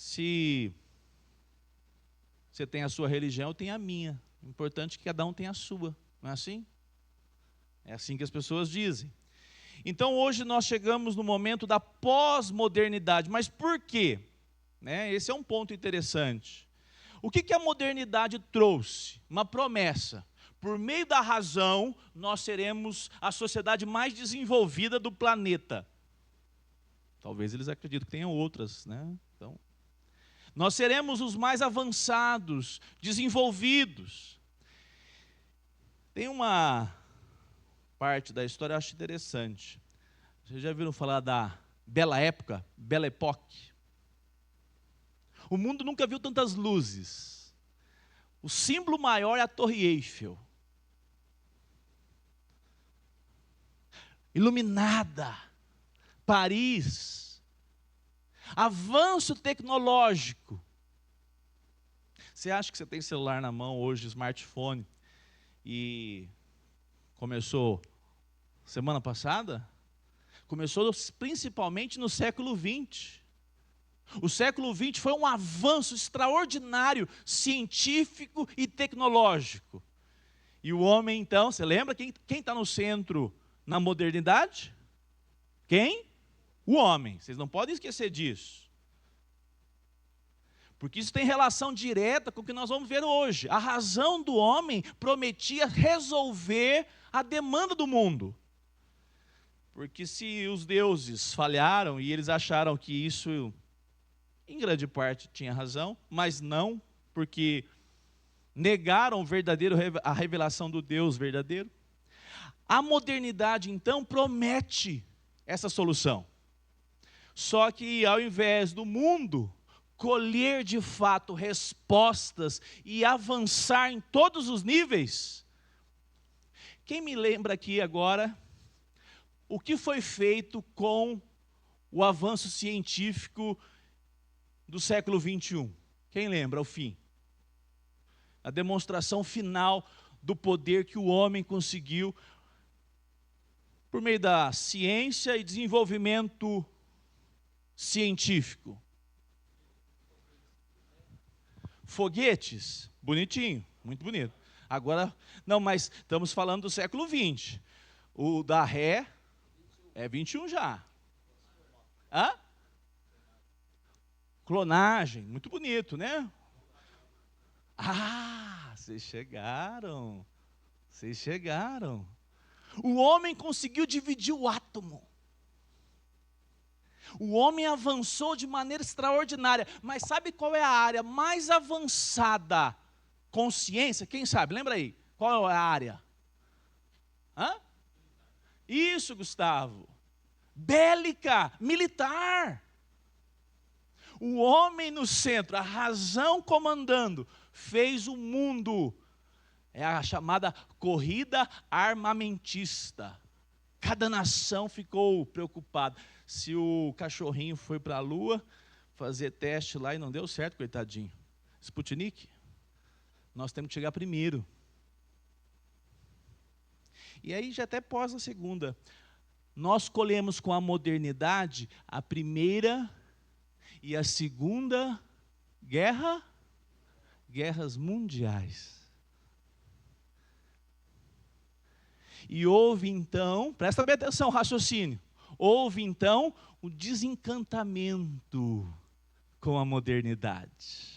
Se você tem a sua religião, eu tenho a minha. O importante é que cada um tenha a sua, não é assim? É assim que as pessoas dizem. Então hoje nós chegamos no momento da pós-modernidade. Mas por quê? Esse é um ponto interessante. O que a modernidade trouxe? Uma promessa. Por meio da razão, nós seremos a sociedade mais desenvolvida do planeta. Talvez eles acreditem que tenham outras, né? Então, nós seremos os mais avançados, desenvolvidos. Tem uma parte da história que eu acho interessante. Vocês já viram falar da Bela Época, Belle Époque? O mundo nunca viu tantas luzes. O símbolo maior é a Torre Eiffel. Iluminada. Paris. Avanço tecnológico. Você acha que você tem celular na mão hoje, smartphone, e começou semana passada? Começou principalmente no século XX. O século XX foi um avanço extraordinário, científico e tecnológico. E o homem, então, você lembra quem está no centro na modernidade? Quem? O homem. Vocês não podem esquecer disso. Porque isso tem relação direta com o que nós vamos ver hoje. A razão do homem prometia resolver a demanda do mundo. Porque se os deuses falharam e eles acharam que isso, em grande parte, tinha razão, mas não, porque negaram a revelação do Deus verdadeiro. A modernidade, então, promete essa solução. Só que, ao invés do mundo colher de fato respostas e avançar em todos os níveis, quem me lembra aqui agora o que foi feito com o avanço científico do século XXI? Quem lembra o fim? A demonstração final do poder que o homem conseguiu por meio da ciência e desenvolvimento científico. Foguetes, bonitinho, muito bonito. Agora, não, mas estamos falando do século XX. O da ré é 21 já. Hã? Clonagem, muito bonito, né? Ah, vocês chegaram. Vocês chegaram. O homem conseguiu dividir o átomo. O homem avançou de maneira extraordinária. Mas sabe qual é a área mais avançada com ciência? Quem sabe? Lembra aí. Qual é a área? Hã? Isso, Gustavo. Bélica, militar. O homem no centro, a razão comandando, fez o mundo. É a chamada corrida armamentista. Cada nação ficou preocupada. Se o cachorrinho foi para a Lua fazer teste lá e não deu certo, coitadinho. Sputnik, nós temos que chegar primeiro. E aí já até pós a segunda. Nós colhemos com a modernidade a primeira e a segunda guerras mundiais. E houve então, presta bem atenção, raciocínio. Houve então o desencantamento com a modernidade.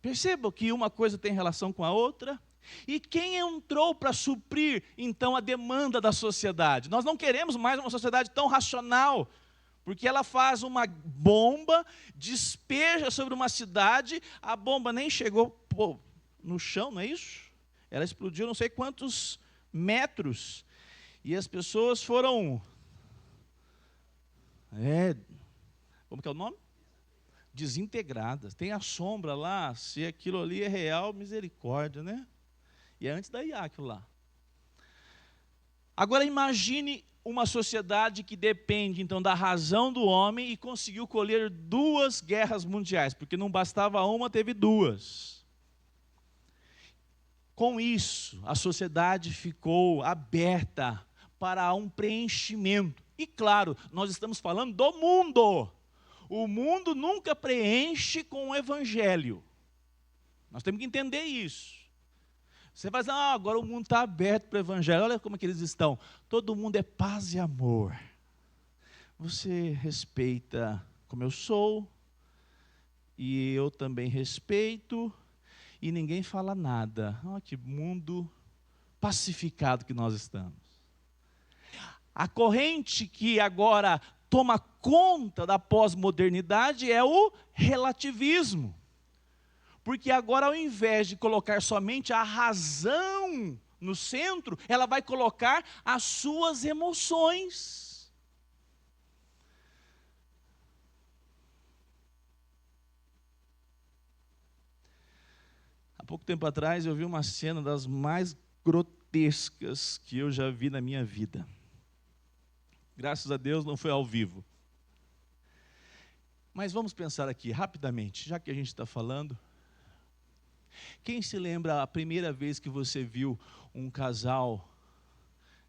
Perceba que uma coisa tem relação com a outra. E quem entrou para suprir então a demanda da sociedade? Nós não queremos mais uma sociedade tão racional, porque ela faz uma bomba, despeja sobre uma cidade, a bomba nem chegou no chão, não é isso? Ela explodiu não sei quantos metros, e as pessoas foram, como que é o nome? Desintegradas. Tem a sombra lá, se aquilo ali é real, misericórdia, né? E é antes da IA aquilo lá. Agora imagine uma sociedade que depende então da razão do homem e conseguiu colher 2 guerras mundiais, porque não bastava uma, teve 2. Com isso, a sociedade ficou aberta para um preenchimento. E claro, nós estamos falando do mundo. O mundo nunca preenche com o evangelho. Nós temos que entender isso. Você vai dizer, agora o mundo está aberto para o evangelho. Olha como é que eles estão. Todo mundo é paz e amor. Você respeita como eu sou, e eu também respeito, e ninguém fala nada. Olha que mundo pacificado que nós estamos. A corrente que agora toma conta da pós-modernidade é o relativismo. Porque agora, ao invés de colocar somente a razão no centro, ela vai colocar as suas emoções. Há pouco tempo atrás eu vi uma cena das mais grotescas que eu já vi na minha vida. Graças a Deus não foi ao vivo. Mas vamos pensar aqui rapidamente, já que a gente está falando. Quem se lembra a primeira vez que você viu um casal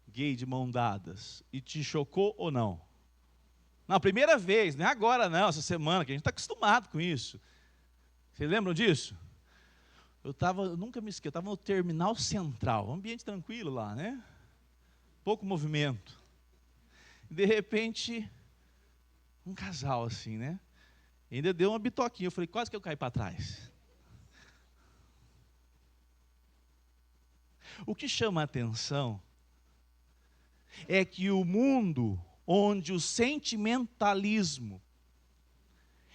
gay de mão dadas e te chocou ou não? Não, a primeira vez, não é agora não, essa semana, que a gente está acostumado com isso. Vocês lembram disso? Eu nunca me esqueço, eu estava no terminal central, um ambiente tranquilo lá, né? Pouco movimento. De repente, um casal assim, né? Ainda deu uma bitoquinha, eu falei, quase que eu caí para trás. O que chama a atenção é que o mundo onde o sentimentalismo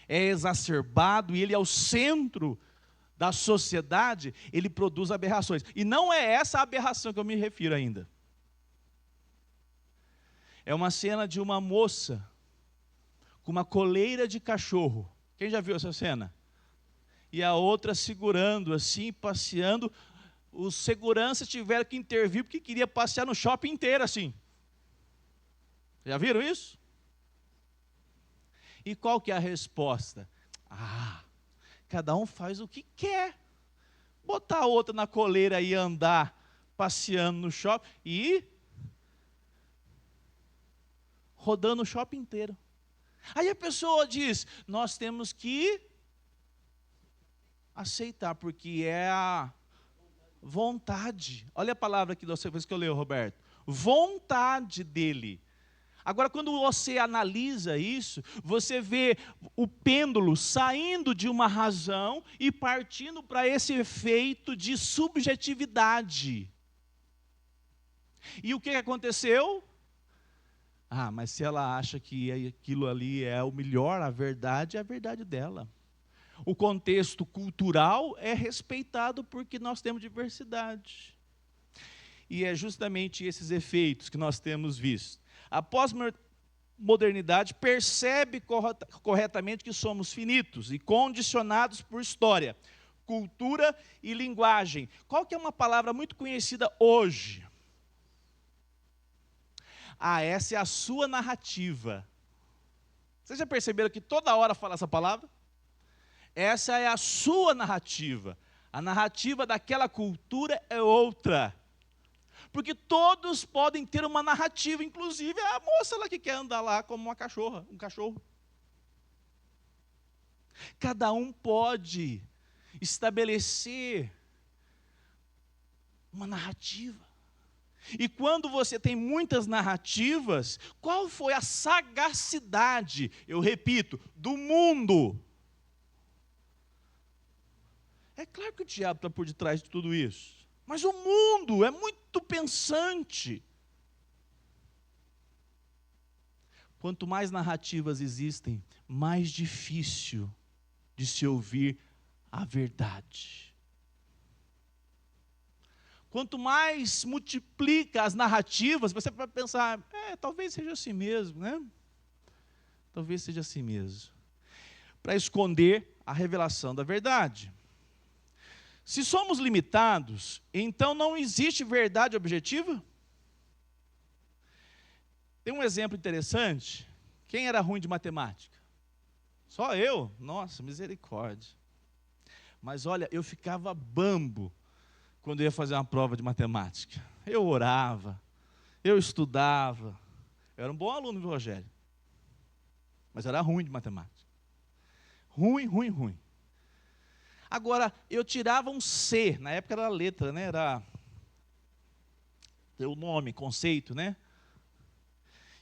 é exacerbado e ele é o centro da sociedade, ele produz aberrações. E não é essa a aberração que eu me refiro ainda. É uma cena de uma moça com uma coleira de cachorro. Quem já viu essa cena? E a outra segurando assim, passeando. Os seguranças tiveram que intervir porque queria passear no shopping inteiro assim. Já viram isso? E qual que é a resposta? Cada um faz o que quer. Botar a outra na coleira e andar passeando no shopping e rodando o shopping inteiro. Aí a pessoa diz, nós temos que aceitar, porque é a vontade. Olha a palavra que você escolheu, Roberto. Vontade dele. Agora, quando você analisa isso, você vê o pêndulo saindo de uma razão e partindo para esse efeito de subjetividade. E o que aconteceu? Mas se ela acha que aquilo ali é o melhor, a verdade é a verdade dela. O contexto cultural é respeitado porque nós temos diversidade. E é justamente esses efeitos que nós temos visto. A pós-modernidade percebe corretamente que somos finitos e condicionados por história, cultura e linguagem. Qual que é uma palavra muito conhecida hoje? Essa é a sua narrativa. Vocês já perceberam que toda hora fala essa palavra? Essa é a sua narrativa. A narrativa daquela cultura é outra. Porque todos podem ter uma narrativa, inclusive a moça lá que quer andar lá como uma cachorra, um cachorro. Cada um pode estabelecer uma narrativa. E quando você tem muitas narrativas, qual foi a sagacidade, eu repito, do mundo? É claro que o diabo está por detrás de tudo isso. Mas o mundo é muito pensante. Quanto mais narrativas existem, mais difícil de se ouvir a verdade. Quanto mais multiplica as narrativas, você vai pensar, talvez seja assim mesmo, né? Talvez seja assim mesmo. Para esconder a revelação da verdade. Se somos limitados, então não existe verdade objetiva? Tem um exemplo interessante. Quem era ruim de matemática? Só eu? Nossa, misericórdia. Mas olha, eu ficava bambo quando eu ia fazer uma prova de matemática. Eu orava, eu estudava. Eu era um bom aluno, viu, Rogério? Mas era ruim de matemática. Ruim, ruim, ruim. Agora, eu tirava um C, na época era a letra, né? Era o nome, conceito, né?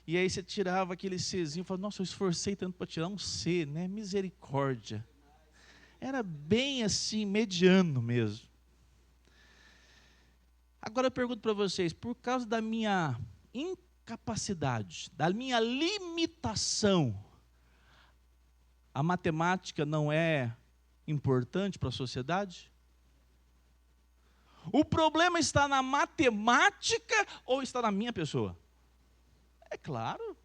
E aí você tirava aquele Czinho e falava, nossa, eu esforcei tanto para tirar um C, né? Misericórdia. Era bem assim, mediano mesmo. Agora eu pergunto para vocês, por causa da minha incapacidade, da minha limitação, a matemática não é importante para a sociedade? O problema está na matemática ou está na minha pessoa? É claro.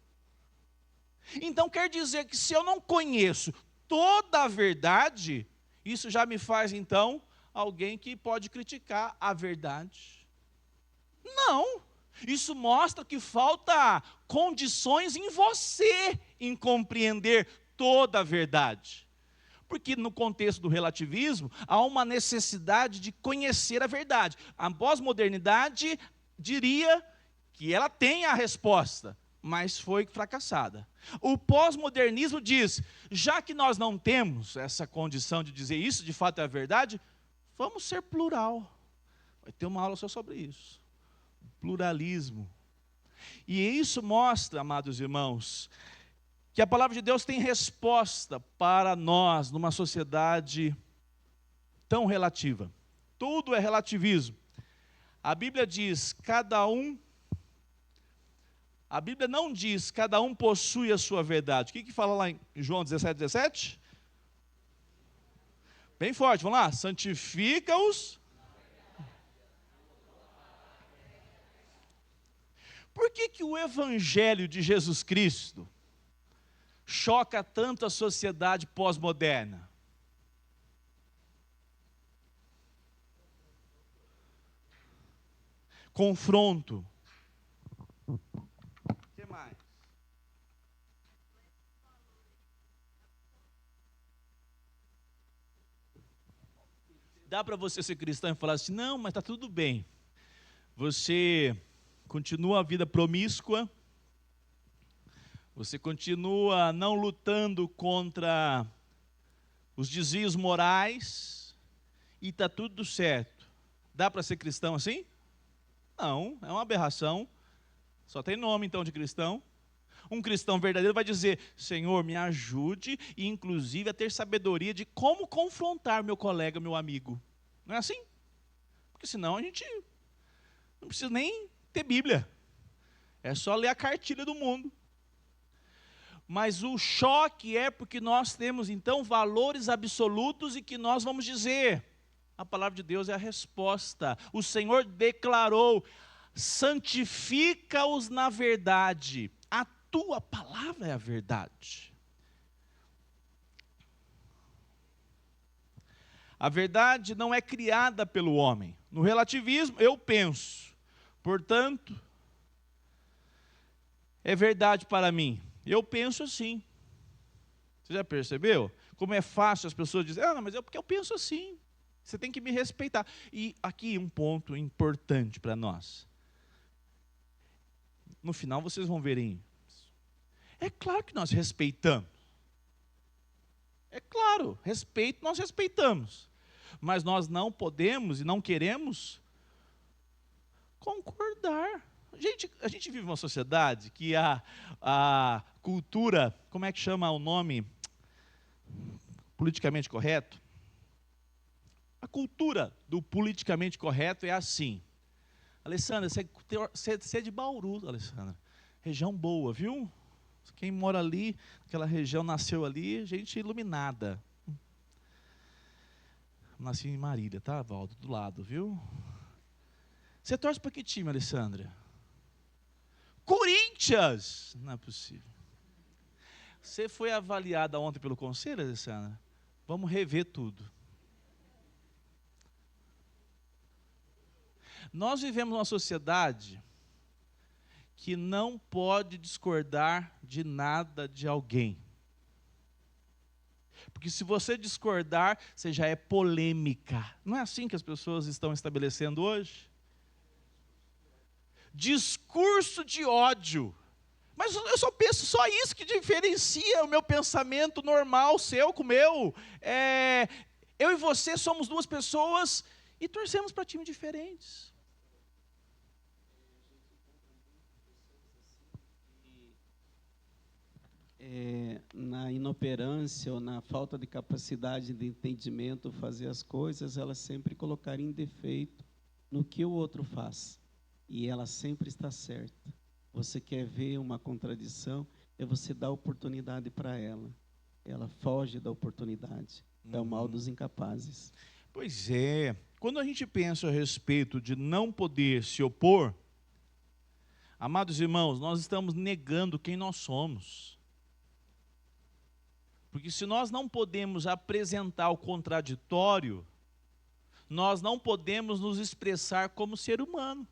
Então quer dizer que se eu não conheço toda a verdade, isso já me faz então alguém que pode criticar a verdade? Não. Isso mostra que falta condições em você em compreender toda a verdade. Porque no contexto do relativismo, há uma necessidade de conhecer a verdade. A pós-modernidade diria que ela tem a resposta, mas foi fracassada. O pós-modernismo diz, já que nós não temos essa condição de dizer isso de fato é a verdade, vamos ser plural. Vai ter uma aula só sobre isso. Pluralismo. E isso mostra, amados irmãos, que a palavra de Deus tem resposta para nós numa sociedade tão relativa. Tudo é relativismo. A Bíblia diz, a Bíblia não diz, cada um possui a sua verdade. O que fala lá em João 17:17? Bem forte, vamos lá. Santifica-os. Por que o Evangelho de Jesus Cristo choca tanto a sociedade pós-moderna? Confronto. O que mais? Dá para você ser cristão e falar assim, não, mas está tudo bem. Você continua a vida promíscua, você continua não lutando contra os desvios morais e está tudo certo. Dá para ser cristão assim? Não, é uma aberração. Só tem nome então de cristão. Um cristão verdadeiro vai dizer, Senhor, me ajude e inclusive a ter sabedoria de como confrontar meu colega, meu amigo. Não é assim? Porque senão a gente não precisa nem ter Bíblia. É só ler a cartilha do mundo. Mas o choque é porque nós temos então valores absolutos e que nós vamos dizer, a palavra de Deus é a resposta. O Senhor declarou, santifica-os na verdade. A tua palavra é a verdade. A verdade não é criada pelo homem. No relativismo, eu penso. Portanto, é verdade para mim. Eu penso assim. Você já percebeu? Como é fácil as pessoas dizerem, não, mas é porque eu penso assim. Você tem que me respeitar. E aqui um ponto importante para nós. No final vocês vão verem. É claro que nós respeitamos. É claro, respeito nós respeitamos. Mas nós não podemos e não queremos concordar. Gente, a gente vive uma sociedade que a cultura, como é que chama o nome politicamente correto? A cultura do politicamente correto é assim. Alessandra, você é de Bauru, Alessandra. Região boa, viu? Quem mora ali, aquela região, nasceu ali, gente iluminada. Nasci em Marília, tá, Valdo? Do lado, viu? Você torce para que time, Alessandra? Corinthians! Não é possível. Você foi avaliada ontem pelo conselho, Alessandra? Vamos rever tudo. Nós vivemos uma sociedade que não pode discordar de nada de alguém. Porque se você discordar, você já é polêmica. Não é assim que as pessoas estão estabelecendo hoje? Discurso de ódio. Mas eu só penso só isso que diferencia o meu pensamento normal, seu com o meu. Eu e você somos duas pessoas e torcemos para times diferentes. Na inoperância ou na falta de capacidade de entendimento, fazer as coisas, ela sempre colocaria em defeito no que o outro faz. E ela sempre está certa. Você quer ver uma contradição, é você dar oportunidade para ela. Ela foge da oportunidade. É o mal dos incapazes. Pois é. Quando a gente pensa a respeito de não poder se opor, amados irmãos, nós estamos negando quem nós somos. Porque se nós não podemos apresentar o contraditório, nós não podemos nos expressar como ser humano.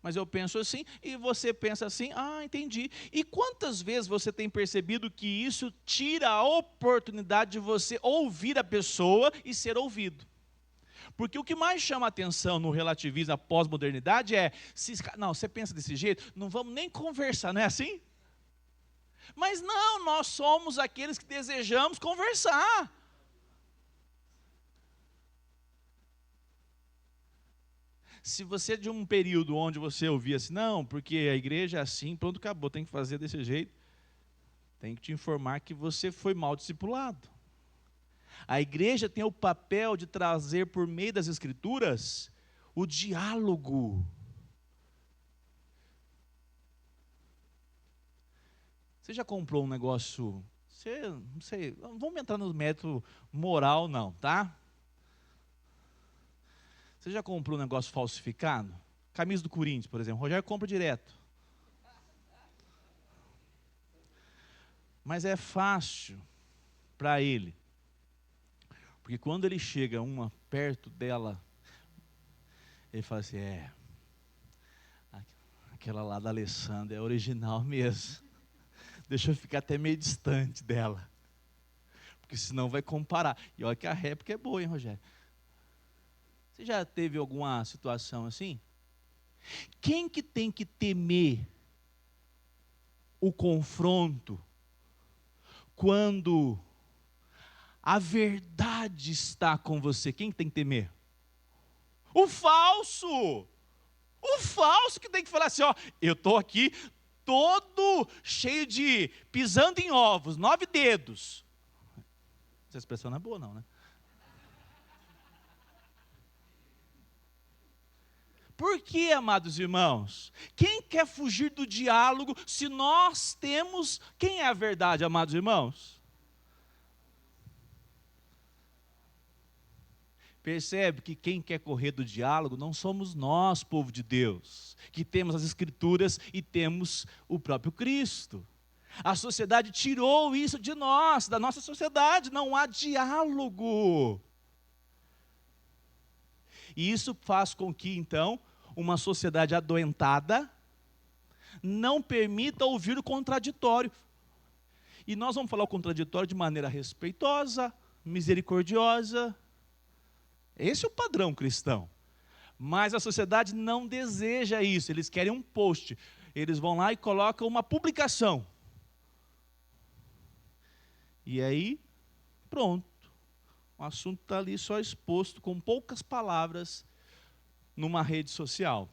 Mas eu penso assim, e você pensa assim, entendi. E quantas vezes você tem percebido que isso tira a oportunidade de você ouvir a pessoa e ser ouvido? Porque o que mais chama a atenção no relativismo, a pós-modernidade não, você pensa desse jeito, não vamos nem conversar, não é assim? Mas não, nós somos aqueles que desejamos conversar. Se você é de um período onde você ouvia assim, não, porque a igreja é assim, pronto, acabou, tem que fazer desse jeito, tem que te informar que você foi mal discipulado. A igreja tem o papel de trazer por meio das escrituras o diálogo. Você já comprou um negócio, não sei, vamos entrar no método moral não, tá? Você já comprou um negócio falsificado? Camisa do Corinthians, por exemplo. O Rogério compra direto. Mas é fácil para ele. Porque quando ele chega uma perto dela, ele fala assim, aquela lá da Alessandra é original mesmo. Deixa eu ficar até meio distante dela. Porque senão vai comparar. E olha que a réplica é boa, hein, Rogério? Você já teve alguma situação assim? Quem que tem que temer o confronto quando a verdade está com você? Quem tem que temer? O falso! O falso que tem que falar assim, eu estou aqui todo cheio de, pisando em ovos, 9 dedos. Essa expressão não é boa não, né? Por que, amados irmãos? Quem quer fugir do diálogo se nós temos... Quem é a verdade, amados irmãos? Percebe que quem quer correr do diálogo não somos nós, povo de Deus, que temos as Escrituras e temos o próprio Cristo. A sociedade tirou isso de nós, da nossa sociedade, não há diálogo. E isso faz com que, então, uma sociedade adoentada não permita ouvir o contraditório. E nós vamos falar o contraditório de maneira respeitosa, misericordiosa. Esse é o padrão cristão. Mas a sociedade não deseja isso, eles querem um post. Eles vão lá e colocam uma publicação. E aí, pronto. O assunto está ali só exposto com poucas palavras numa rede social.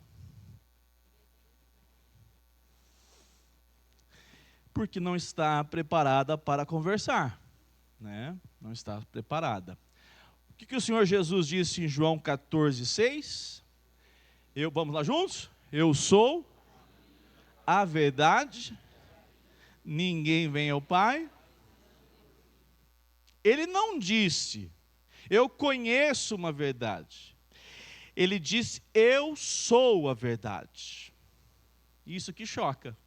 Porque não está preparada para conversar, né? Não está preparada. O que o Senhor Jesus disse em João 14:6? Vamos lá juntos? Eu sou a verdade, ninguém vem ao Pai. Ele não disse, eu conheço uma verdade. Ele disse, eu sou a verdade. Isso que choca.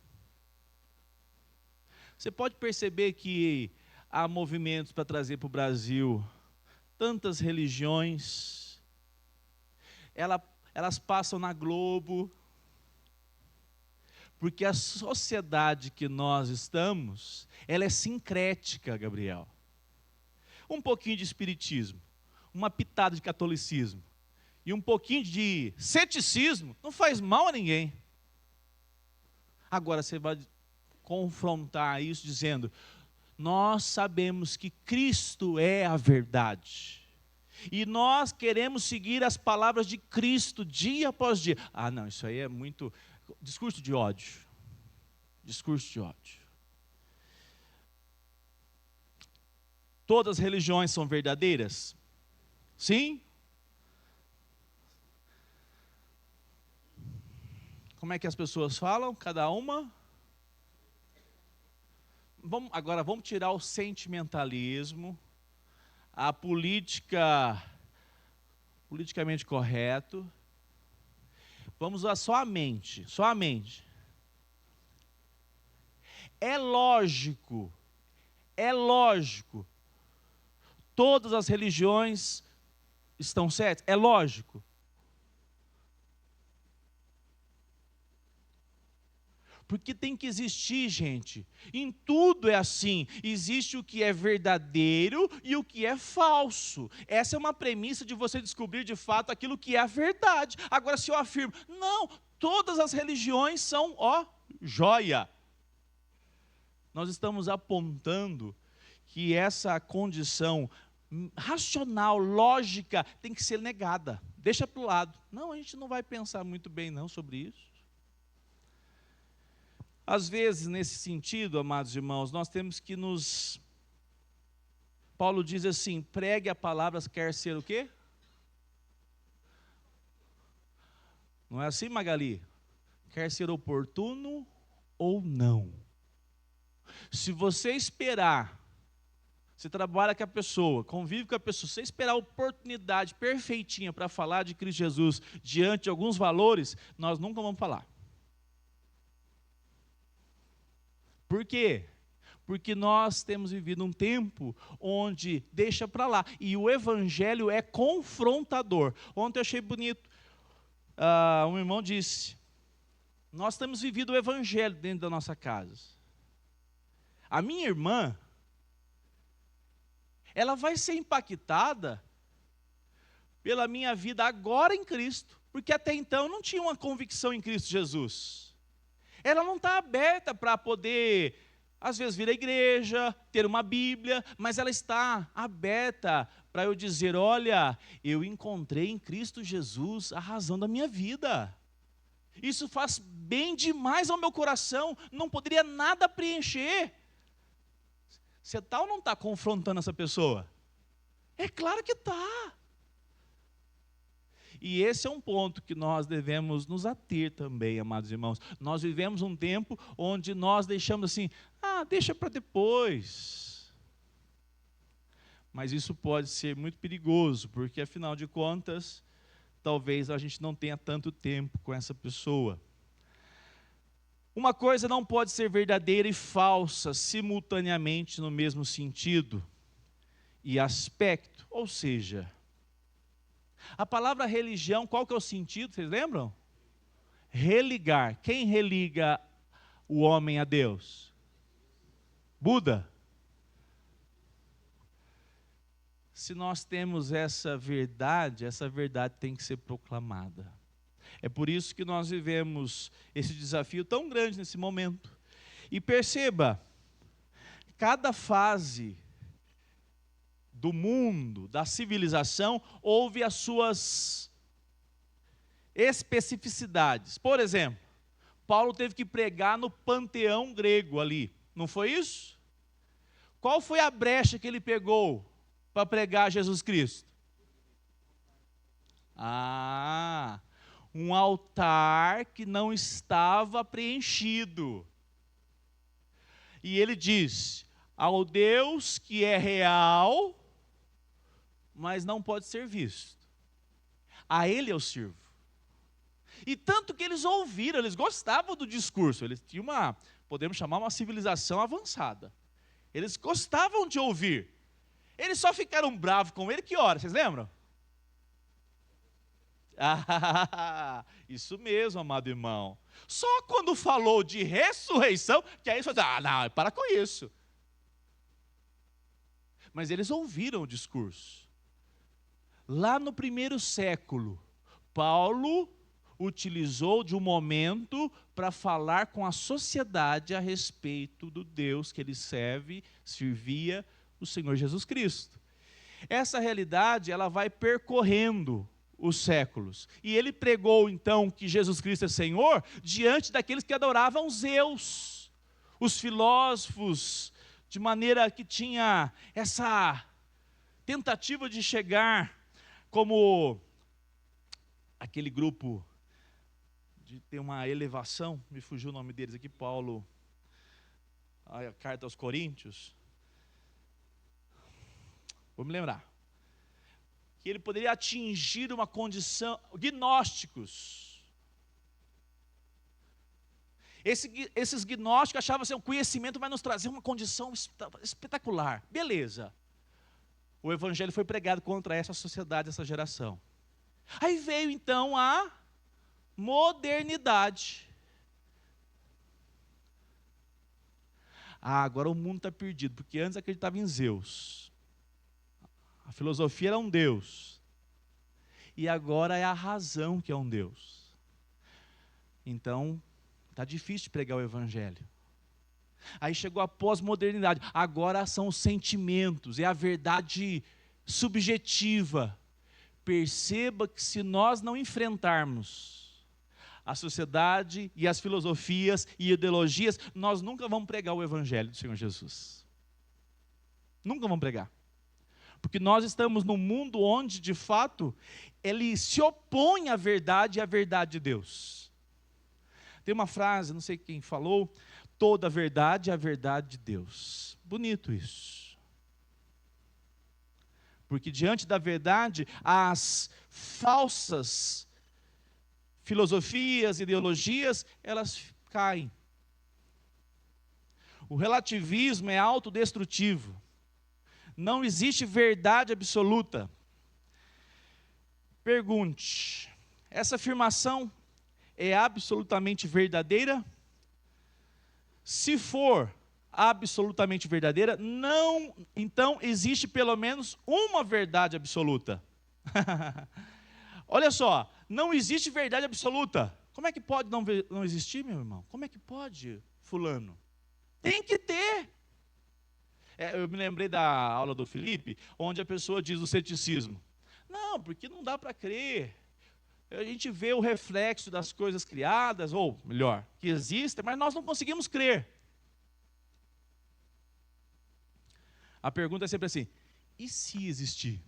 Você pode perceber que há movimentos para trazer para o Brasil tantas religiões. Elas passam na Globo. Porque a sociedade que nós estamos, ela é sincrética, Gabriel. Um pouquinho de espiritismo, uma pitada de catolicismo e um pouquinho de ceticismo não faz mal a ninguém. Agora você vai confrontar isso dizendo: nós sabemos que Cristo é a verdade. E nós queremos seguir as palavras de Cristo dia após dia. Ah, não, isso aí é muito discurso de ódio. Discurso de ódio. Todas as religiões são verdadeiras? Sim? Como é que as pessoas falam? Cada uma? Agora vamos tirar o sentimentalismo, a politicamente correto. Vamos usar só a mente, só a mente. É lógico, todas as religiões estão certas? É lógico. Porque tem que existir, gente. Em tudo é assim. Existe o que é verdadeiro e o que é falso. Essa é uma premissa de você descobrir de fato aquilo que é a verdade. Agora, se eu afirmo, não, todas as religiões são, joia. Nós estamos apontando que essa condição racional, lógica, tem que ser negada. Deixa para o lado. Não, a gente não vai pensar muito bem não sobre isso. Às vezes, nesse sentido, amados irmãos, nós temos que Paulo diz assim, pregue a palavra, quer ser o quê? Não é assim, Magali? Quer ser oportuno ou não. Se você esperar, você trabalha com a pessoa, convive com a pessoa, se você esperar a oportunidade perfeitinha para falar de Cristo Jesus diante de alguns valores, nós nunca vamos falar. Por quê? Porque nós temos vivido um tempo onde deixa para lá. E o evangelho é confrontador. Ontem eu achei bonito. Um irmão disse, nós temos vivido o evangelho dentro da nossa casa. A minha irmã, ela vai ser impactada pela minha vida agora em Cristo. Porque até então eu não tinha uma convicção em Cristo Jesus. Ela não está aberta para poder, às vezes, vir à igreja, ter uma Bíblia, mas ela está aberta para eu dizer, olha, eu encontrei em Cristo Jesus a razão da minha vida. Isso faz bem demais ao meu coração, não poderia nada preencher. Você está ou não está confrontando essa pessoa? É claro que está. E esse é um ponto que nós devemos nos ater também, amados irmãos. Nós vivemos um tempo onde nós deixamos assim, deixa para depois. Mas isso pode ser muito perigoso, porque afinal de contas, talvez a gente não tenha tanto tempo com essa pessoa. Uma coisa não pode ser verdadeira e falsa simultaneamente no mesmo sentido e aspecto, ou seja, a palavra religião, qual que é o sentido, vocês lembram? Religar. Quem religa o homem a Deus? Buda. Se nós temos essa verdade tem que ser proclamada. É por isso que nós vivemos esse desafio tão grande nesse momento. E perceba, cada fase do mundo, da civilização, houve as suas especificidades. Por exemplo, Paulo teve que pregar no panteão grego ali, não foi isso? Qual foi a brecha que ele pegou para pregar Jesus Cristo? Um altar que não estava preenchido. E ele diz, ao Deus que é real, mas não pode ser visto. A ele eu sirvo. E tanto que eles ouviram, eles gostavam do discurso, eles tinham podemos chamar uma civilização avançada. Eles gostavam de ouvir. Eles só ficaram bravos com ele, que hora, vocês lembram? Isso mesmo, amado irmão. Só quando falou de ressurreição, que aí eles falaram, não, para com isso. Mas eles ouviram o discurso. Lá no primeiro século, Paulo utilizou de um momento para falar com a sociedade a respeito do Deus que ele servia, o Senhor Jesus Cristo. Essa realidade, ela vai percorrendo os séculos. E ele pregou, então, que Jesus Cristo é Senhor diante daqueles que adoravam Zeus, os filósofos, de maneira que tinha essa tentativa de chegar como aquele grupo de ter uma elevação, me fugiu o nome deles aqui, Paulo, a carta aos Coríntios, vou me lembrar, que ele poderia atingir uma condição, gnósticos. Esses gnósticos achavam assim, o conhecimento vai nos trazer uma condição espetacular. Beleza. O evangelho foi pregado contra essa sociedade, essa geração. Aí veio então a modernidade. Agora o mundo está perdido, porque antes acreditava em Zeus. A filosofia era um Deus. E agora é a razão que é um Deus. Então, está difícil de pregar o evangelho. Aí chegou a pós-modernidade. Agora são os sentimentos, é a verdade subjetiva. Perceba que se nós não enfrentarmos a sociedade e as filosofias e ideologias, nós nunca vamos pregar o evangelho do Senhor Jesus. Nunca vamos pregar. Porque nós estamos num mundo onde, de fato, ele se opõe à verdade e à verdade de Deus. Tem uma frase, não sei quem falou, toda a verdade é a verdade de Deus. Bonito isso. Porque diante da verdade, as falsas filosofias, ideologias, elas caem. O relativismo é autodestrutivo. Não existe verdade absoluta. Pergunte, essa afirmação é absolutamente verdadeira? Se for absolutamente verdadeira, não, então existe pelo menos uma verdade absoluta. Olha só, não existe verdade absoluta. Como é que pode não existir, meu irmão? Como é que pode, fulano? Tem que ter. Eu me lembrei da aula do Felipe, onde a pessoa diz o ceticismo. Não, porque não dá para crer. A gente vê o reflexo das coisas criadas, ou melhor, que existem, mas nós não conseguimos crer. A pergunta é sempre assim, e se existir?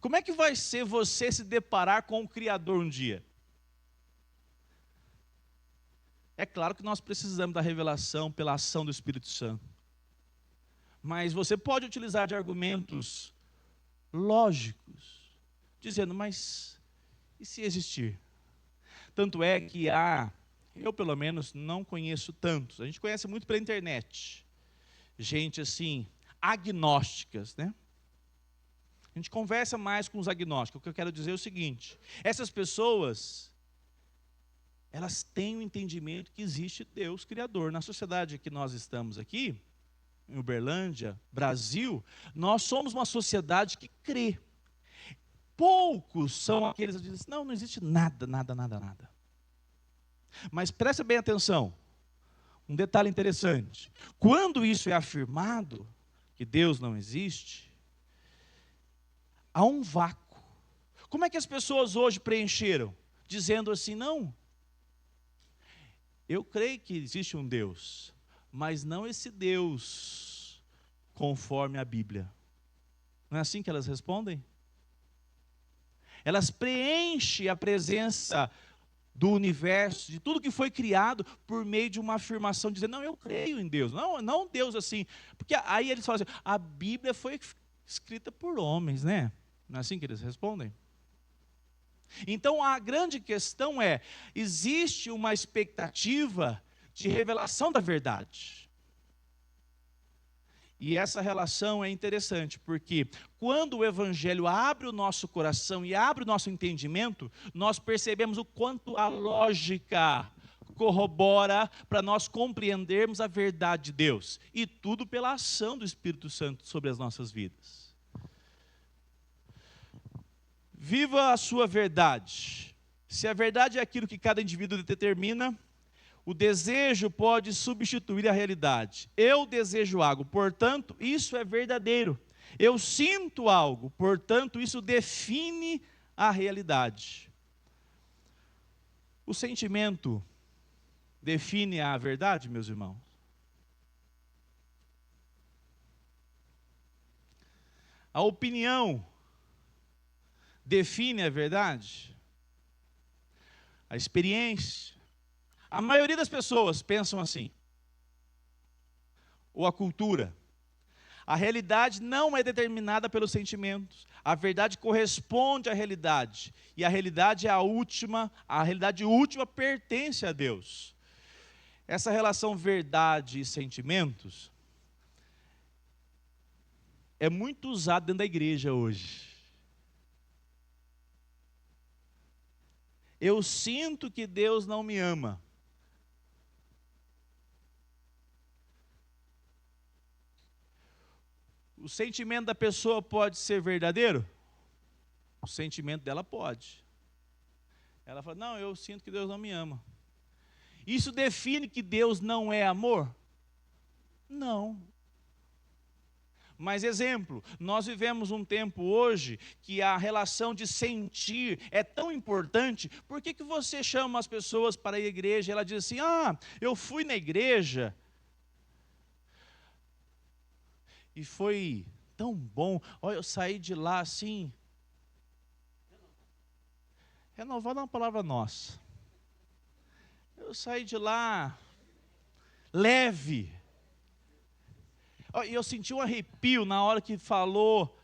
Como é que vai ser você se deparar com o Criador um dia? É claro que nós precisamos da revelação pela ação do Espírito Santo. Mas você pode utilizar de argumentos lógicos, dizendo, mas e se existir? Tanto é que eu pelo menos não conheço tantos, a gente conhece muito pela internet, gente assim, agnósticas, né? A gente conversa mais com os agnósticos. O que eu quero dizer é o seguinte, essas pessoas, elas têm o entendimento que existe Deus Criador. Na sociedade que nós estamos aqui, em Uberlândia, Brasil, nós somos uma sociedade que crê. Poucos são aqueles que dizem, não existe nada. Mas presta bem atenção, um detalhe interessante. Quando isso é afirmado, que Deus não existe, há um vácuo. Como é que as pessoas hoje preencheram? Dizendo assim, não, eu creio que existe um Deus, mas não esse Deus conforme a Bíblia. Não é assim que elas respondem? Elas preenchem a presença do universo, de tudo que foi criado, por meio de uma afirmação, dizendo, não, eu creio em Deus. Não Deus assim. Porque aí eles falam assim, a Bíblia foi escrita por homens, né? Não é assim que eles respondem? Então a grande questão é, existe uma expectativa de revelação da verdade. E essa relação é interessante, porque quando o Evangelho abre o nosso coração e abre o nosso entendimento, nós percebemos o quanto a lógica corrobora para nós compreendermos a verdade de Deus. E tudo pela ação do Espírito Santo sobre as nossas vidas. Viva a sua verdade. Se a verdade é aquilo que cada indivíduo determina, o desejo pode substituir a realidade. Eu desejo algo, portanto, isso é verdadeiro. Eu sinto algo, portanto, isso define a realidade. O sentimento define a verdade, meus irmãos? A opinião define a verdade? A experiência? A maioria das pessoas pensam assim. Ou a cultura. A realidade não é determinada pelos sentimentos. A verdade corresponde à realidade. E a realidade é a realidade última pertence a Deus. Essa relação verdade e sentimentos é muito usada dentro da igreja hoje. Eu sinto que Deus não me ama. O sentimento da pessoa pode ser verdadeiro? O sentimento dela pode. Ela fala, não, eu sinto que Deus não me ama. Isso define que Deus não é amor? Não. Mas exemplo, nós vivemos um tempo hoje que a relação de sentir é tão importante. Por que você chama as pessoas para ir à igreja e ela diz assim, eu fui na igreja e foi tão bom. Olha, eu saí de lá assim. Renovado é uma palavra nossa. Eu saí de lá leve. E eu senti um arrepio na hora que falou.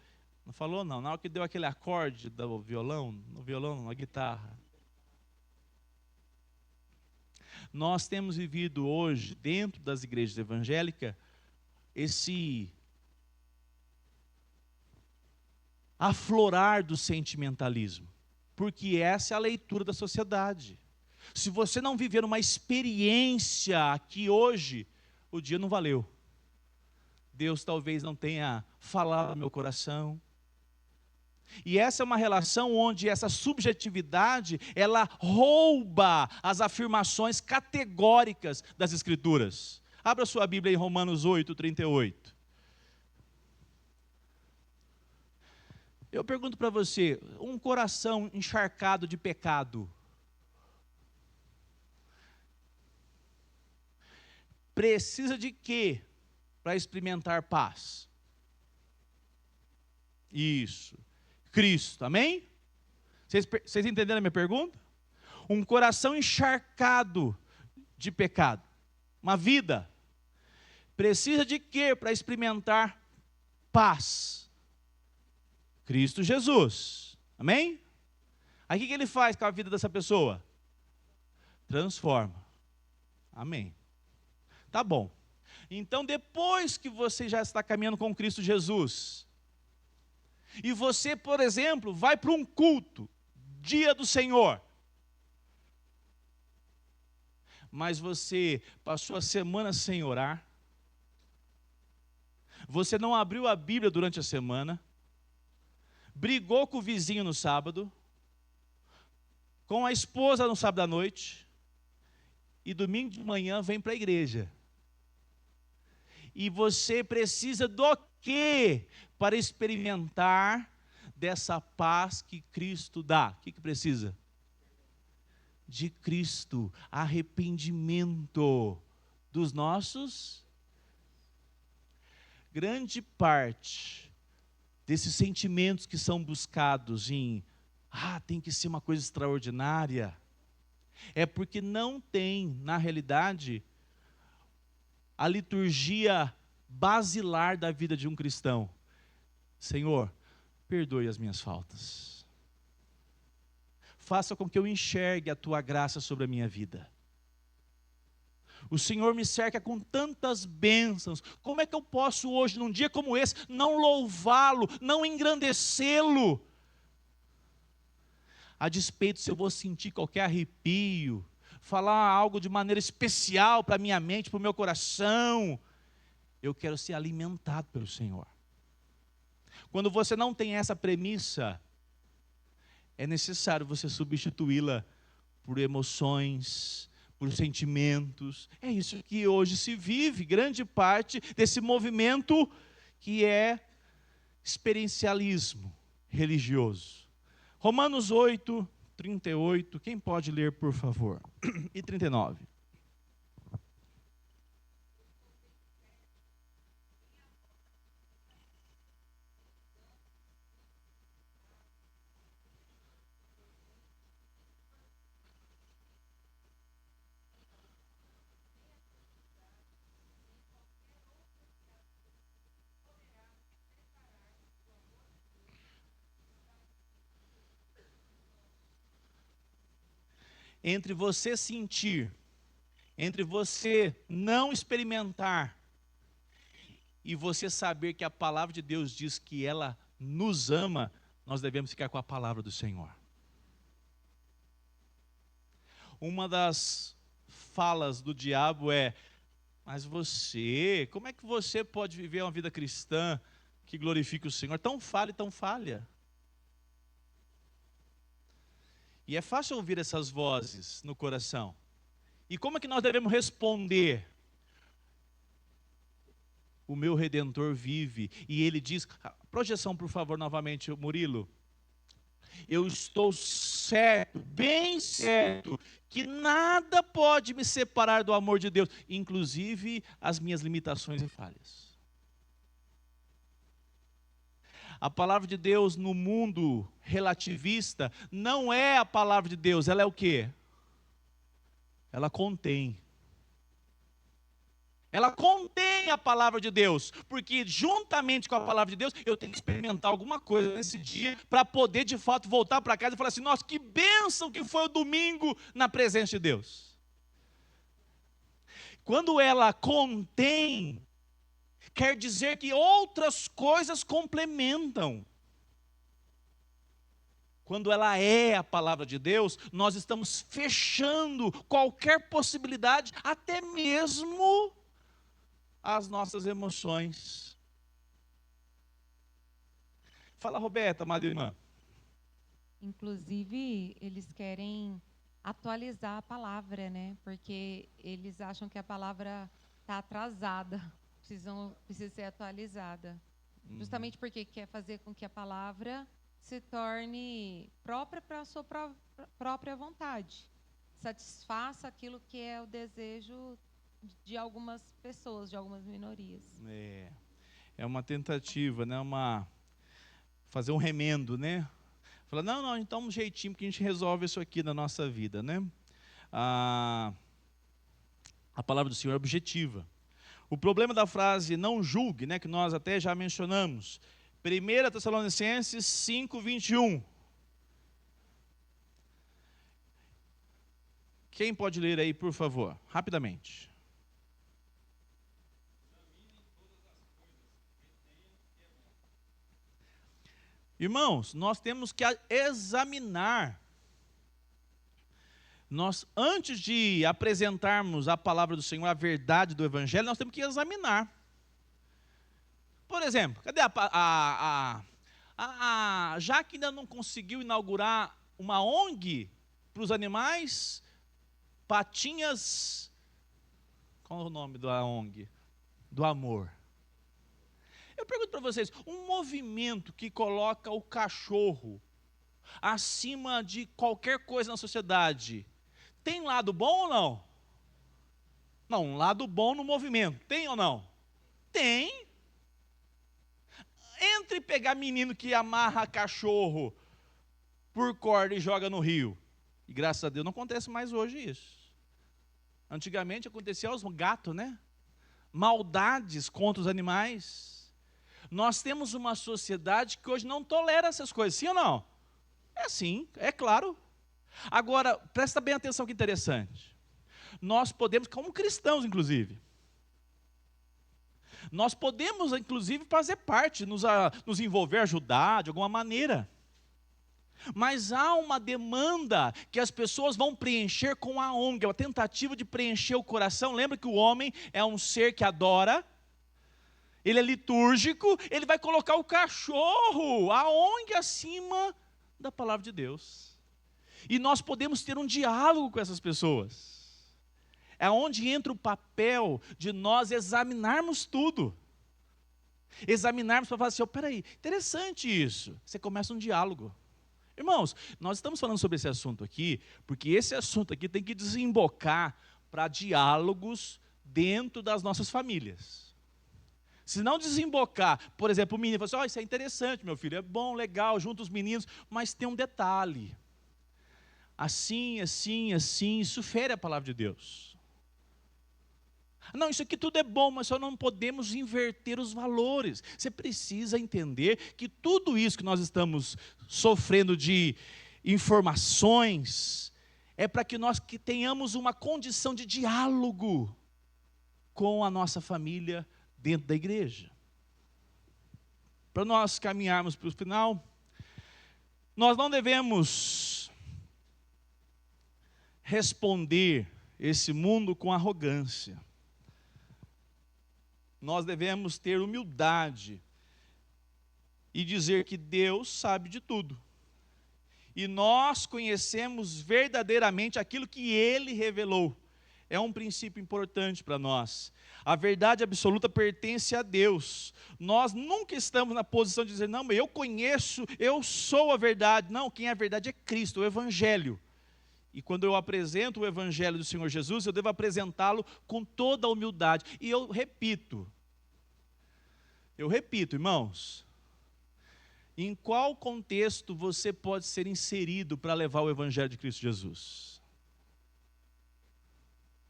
Não falou não, na hora que deu aquele acorde do violão, no violão, na guitarra. Nós temos vivido hoje, dentro das igrejas evangélicas, esse aflorar do sentimentalismo, porque essa é a leitura da sociedade. Se você não viver uma experiência aqui hoje, o dia não valeu. Deus talvez não tenha falado no meu coração. E essa é uma relação onde essa subjetividade, ela rouba as afirmações categóricas das Escrituras. Abra sua Bíblia em Romanos 8:38. Eu pergunto para você, um coração encharcado de pecado, precisa de quê para experimentar paz? Isso, Cristo, amém? Vocês entenderam a minha pergunta? Um coração encharcado de pecado, uma vida, precisa de quê para experimentar paz? Cristo Jesus, amém? Aí o que ele faz com a vida dessa pessoa? Transforma, amém. Tá bom. Então depois que você já está caminhando com Cristo Jesus, e você, por exemplo, vai para um culto, dia do Senhor, mas você passou a semana sem orar, você não abriu a Bíblia durante a semana, brigou com o vizinho no sábado, com a esposa no sábado à noite, e domingo de manhã vem para a igreja. E você precisa do quê para experimentar dessa paz que Cristo dá? O que precisa? De Cristo, arrependimento dos nossos. Grande parte desses sentimentos que são buscados em, tem que ser uma coisa extraordinária, é porque não tem, na realidade, a liturgia basilar da vida de um cristão. Senhor, perdoe as minhas faltas. Faça com que eu enxergue a tua graça sobre a minha vida. O Senhor me cerca com tantas bênçãos. Como é que eu posso hoje, num dia como esse, não louvá-lo, não engrandecê-lo? A despeito se eu vou sentir qualquer arrepio, falar algo de maneira especial para a minha mente, para o meu coração, eu quero ser alimentado pelo Senhor. Quando você não tem essa premissa, é necessário você substituí-la por emoções, por sentimentos. É isso que hoje se vive, grande parte desse movimento que é experiencialismo religioso. Romanos 8, 38, quem pode ler, por favor? E 39. Entre você sentir, entre você não experimentar, e você saber que a palavra de Deus diz que ela nos ama, nós devemos ficar com a palavra do Senhor. Uma das falas do diabo é: mas você, como é que você pode viver uma vida cristã que glorifique o Senhor? Tão falha, tão falha. E é fácil ouvir essas vozes no coração. E como é que nós devemos responder? O meu Redentor vive. E ele diz, projeção por favor novamente, Murilo. Eu estou certo, bem certo, que nada pode me separar do amor de Deus, inclusive as minhas limitações e falhas. A palavra de Deus no mundo relativista não é a palavra de Deus, ela é o quê? Ela contém. Ela contém a palavra de Deus, porque juntamente com a palavra de Deus, eu tenho que experimentar alguma coisa nesse dia, para poder de fato voltar para casa e falar assim: nossa, que bênção que foi o domingo na presença de Deus. Quando ela contém, quer dizer que outras coisas complementam. Quando ela é a palavra de Deus, nós estamos fechando qualquer possibilidade, até mesmo as nossas emoções. Fala, Roberta, amada irmã. Inclusive, eles querem atualizar a palavra, né? Porque eles acham que a palavra está atrasada, precisa ser atualizada. Justamente porque quer fazer com que a palavra se torne própria para a sua própria vontade. Satisfaça aquilo que é o desejo de algumas pessoas, de algumas minorias. É uma tentativa, né? Fazer um remendo, né? Falar, não, então um jeitinho que a gente resolve isso aqui na nossa vida, né? A palavra do Senhor é objetiva. O problema da frase não julgue, né, que nós até já mencionamos, 1 Tessalonicenses 5, 21. Quem pode ler aí, por favor, rapidamente? Irmãos, nós temos que examinar. Nós, antes de apresentarmos a palavra do Senhor, a verdade do Evangelho, nós temos que examinar. Por exemplo, cadê a Jaque ainda não conseguiu inaugurar uma ONG para os animais? Patinhas, qual é o nome da ONG? Do amor. Eu pergunto para vocês, um movimento que coloca o cachorro acima de qualquer coisa na sociedade, tem lado bom ou não? Não, um lado bom no movimento, tem ou não? Tem. Entre pegar menino que amarra cachorro por corda e joga no rio, e graças a Deus não acontece mais hoje isso. Antigamente acontecia aos gatos, né? Maldades contra os animais. Nós temos uma sociedade que hoje não tolera essas coisas, sim ou não? É sim, é claro. Agora, presta bem atenção que interessante. Nós podemos, como cristãos inclusive, nós podemos inclusive fazer parte, nos envolver, ajudar de alguma maneira. Mas há uma demanda que as pessoas vão preencher com a ONG, uma tentativa de preencher o coração. Lembra que o homem é um ser que adora, ele é litúrgico, ele vai colocar o cachorro, a ONG acima da palavra de Deus. E nós podemos ter um diálogo com essas pessoas. É onde entra o papel de nós examinarmos tudo. Examinarmos para falar assim, peraí, interessante isso. Você começa um diálogo. Irmãos, nós estamos falando sobre esse assunto aqui, porque esse assunto aqui tem que desembocar para diálogos dentro das nossas famílias. Se não desembocar, por exemplo, o menino fala assim, isso é interessante, meu filho, é bom, legal, junto os meninos, mas tem um detalhe. Assim, assim, assim, isso fere a palavra de Deus. Não, isso aqui tudo é bom, mas só não podemos inverter os valores. Você precisa entender que tudo isso que nós estamos sofrendo de informações é para que nós tenhamos uma condição de diálogo com a nossa família dentro da igreja. Para nós caminharmos para o final, nós não devemos responder esse mundo com arrogância. Nós devemos ter humildade e dizer que Deus sabe de tudo. E nós conhecemos verdadeiramente aquilo que Ele revelou. É um princípio importante para nós. A verdade absoluta pertence a Deus. Nós nunca estamos na posição de dizer, não, eu conheço, eu sou a verdade. Não, quem é a verdade é Cristo, o Evangelho. E quando eu apresento o Evangelho do Senhor Jesus, eu devo apresentá-lo com toda a humildade. E eu repito, irmãos, em qual contexto você pode ser inserido para levar o Evangelho de Cristo Jesus?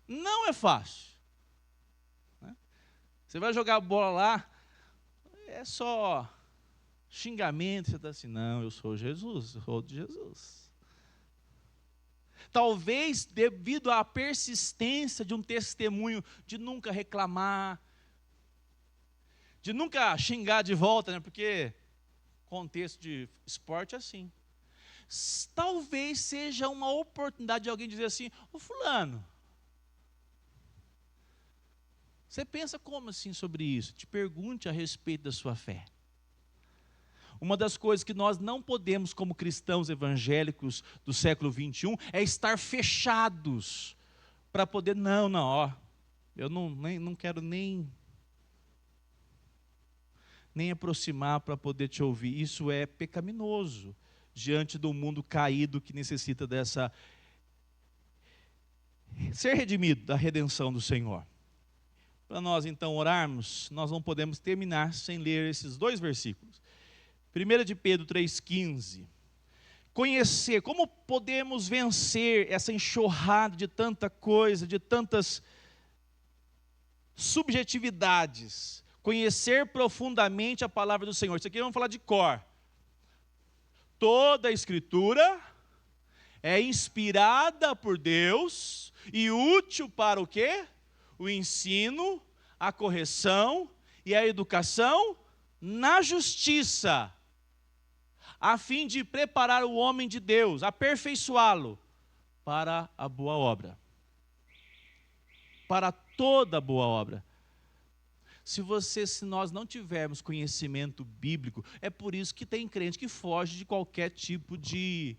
Não é fácil. Você vai jogar a bola lá, é só xingamento, você está assim, não, eu sou Jesus, eu sou de Jesus. Talvez devido à persistência de um testemunho, de nunca reclamar, de nunca xingar de volta, né? Porque contexto de esporte é assim. Talvez seja uma oportunidade de alguém dizer assim, ô fulano, você pensa como assim sobre isso? Te pergunte a respeito da sua fé. Uma das coisas que nós não podemos, como cristãos evangélicos do século 21, é estar fechados para poder, eu não quero nem aproximar para poder te ouvir. Isso é pecaminoso diante do mundo caído que necessita ser redimido da redenção do Senhor. Para nós então orarmos, nós não podemos terminar sem ler esses 2 versículos. 1 de Pedro 3,15. Conhecer, como podemos vencer essa enxurrada de tanta coisa, de tantas subjetividades. Conhecer profundamente a palavra do Senhor. Isso aqui vamos falar de cor. Toda a Escritura é inspirada por Deus e útil para o quê? O ensino, a correção e a educação na justiça, a fim de preparar o homem de Deus, aperfeiçoá-lo para a boa obra. Para toda boa obra. Se nós não tivermos conhecimento bíblico, é por isso que tem crente que foge de qualquer tipo de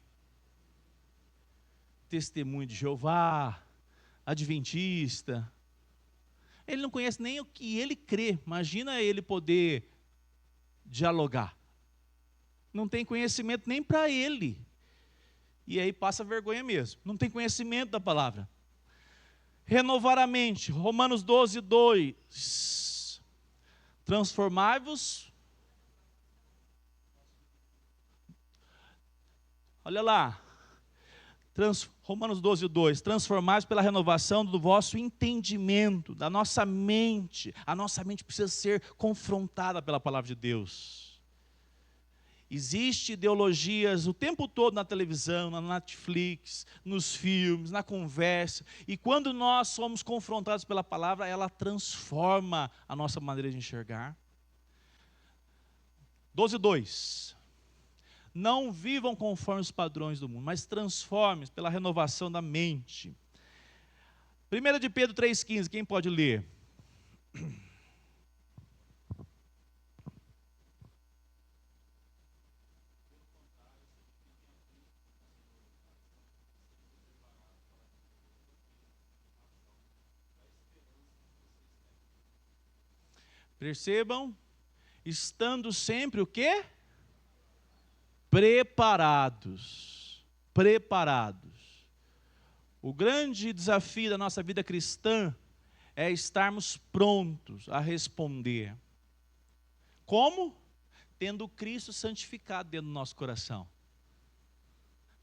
testemunho de Jeová, adventista. Ele não conhece nem o que ele crê. Imagina ele poder dialogar. Não tem conhecimento nem para ele. E aí passa vergonha mesmo. Não tem conhecimento da palavra. Renovar a mente. Romanos 12:2. Transformai-vos. Olha lá. Romanos 12:2, transformai-vos pela renovação do vosso entendimento, da nossa mente. A nossa mente precisa ser confrontada pela palavra de Deus. Existem ideologias o tempo todo na televisão, na Netflix, nos filmes, na conversa. E quando nós somos confrontados pela palavra, ela transforma a nossa maneira de enxergar. 12:2. Não vivam conforme os padrões do mundo, mas transformem-se pela renovação da mente. 1 de Pedro 3,15, quem pode ler? Percebam, estando sempre o quê? Preparados. Preparados. O grande desafio da nossa vida cristã é estarmos prontos a responder. Como? Tendo Cristo santificado dentro do nosso coração.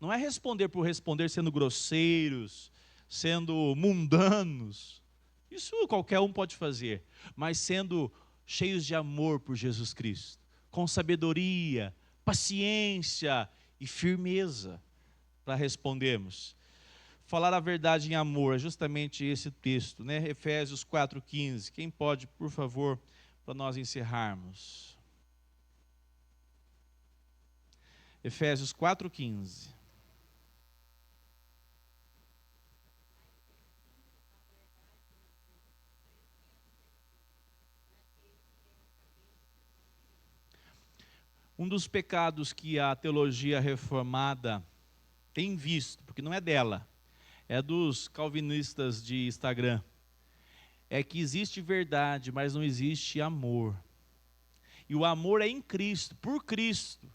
Não é responder por responder sendo grosseiros, sendo mundanos. Isso qualquer um pode fazer. Mas sendo cheios de amor por Jesus Cristo. Com sabedoria, paciência e firmeza para respondermos. Falar a verdade em amor é justamente esse texto, né? Efésios 4,15. Quem pode, por favor, para nós encerrarmos? Efésios 4,15. Um dos pecados que a teologia reformada tem visto, porque não é dela, é dos calvinistas de Instagram, é que existe verdade, mas não existe amor. E o amor é em Cristo, por Cristo.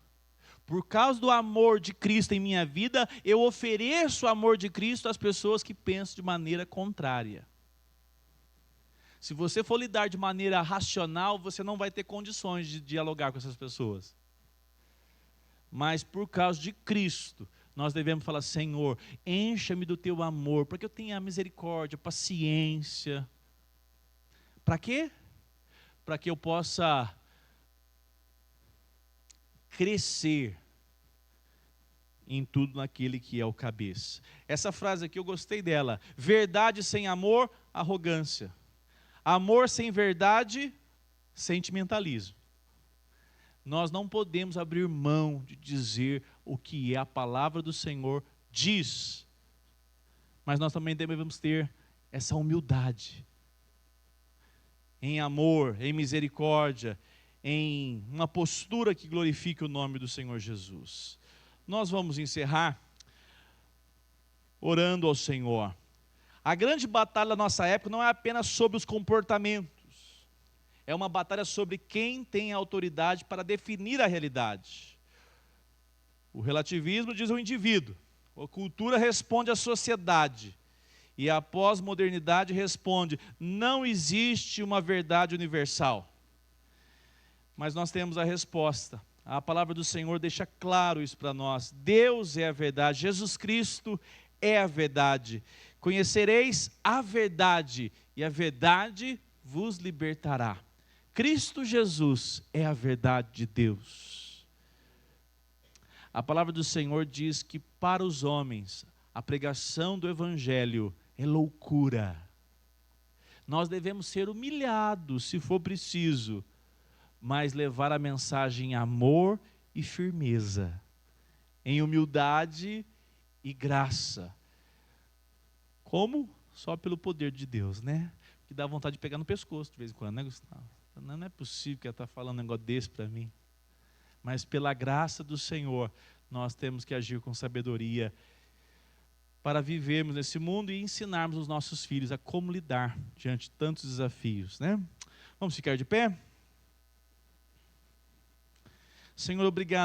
Por causa do amor de Cristo em minha vida, eu ofereço o amor de Cristo às pessoas que pensam de maneira contrária. Se você for lidar de maneira racional, você não vai ter condições de dialogar com essas pessoas. Mas por causa de Cristo, nós devemos falar: Senhor, encha-me do teu amor, para que eu tenha misericórdia, paciência. Para quê? Para que eu possa crescer em tudo naquele que é o cabeça. Essa frase aqui eu gostei dela. Verdade sem amor, arrogância. Amor sem verdade, sentimentalismo. Nós não podemos abrir mão de dizer o que a palavra do Senhor diz. Mas nós também devemos ter essa humildade. Em amor, em misericórdia, em uma postura que glorifique o nome do Senhor Jesus. Nós vamos encerrar orando ao Senhor. A grande batalha da nossa época não é apenas sobre os comportamentos. É uma batalha sobre quem tem autoridade para definir a realidade. O relativismo diz o indivíduo. A cultura responde à sociedade. E a pós-modernidade responde: não existe uma verdade universal. Mas nós temos a resposta. A palavra do Senhor deixa claro isso para nós. Deus é a verdade, Jesus Cristo é a verdade. Conhecereis a verdade, e a verdade vos libertará. Cristo Jesus é a verdade de Deus. A palavra do Senhor diz que para os homens a pregação do Evangelho é loucura. Nós devemos ser humilhados, se for preciso, mas levar a mensagem em amor e firmeza, em humildade e graça. Como? Só pelo poder de Deus, né? Que dá vontade de pegar no pescoço de vez em quando, né, Gustavo? Não é possível que ela está falando um negócio desse para mim. Mas pela graça do Senhor, nós temos que agir com sabedoria para vivermos nesse mundo e ensinarmos os nossos filhos a como lidar diante de tantos desafios, né? Vamos ficar de pé? Senhor, obrigado.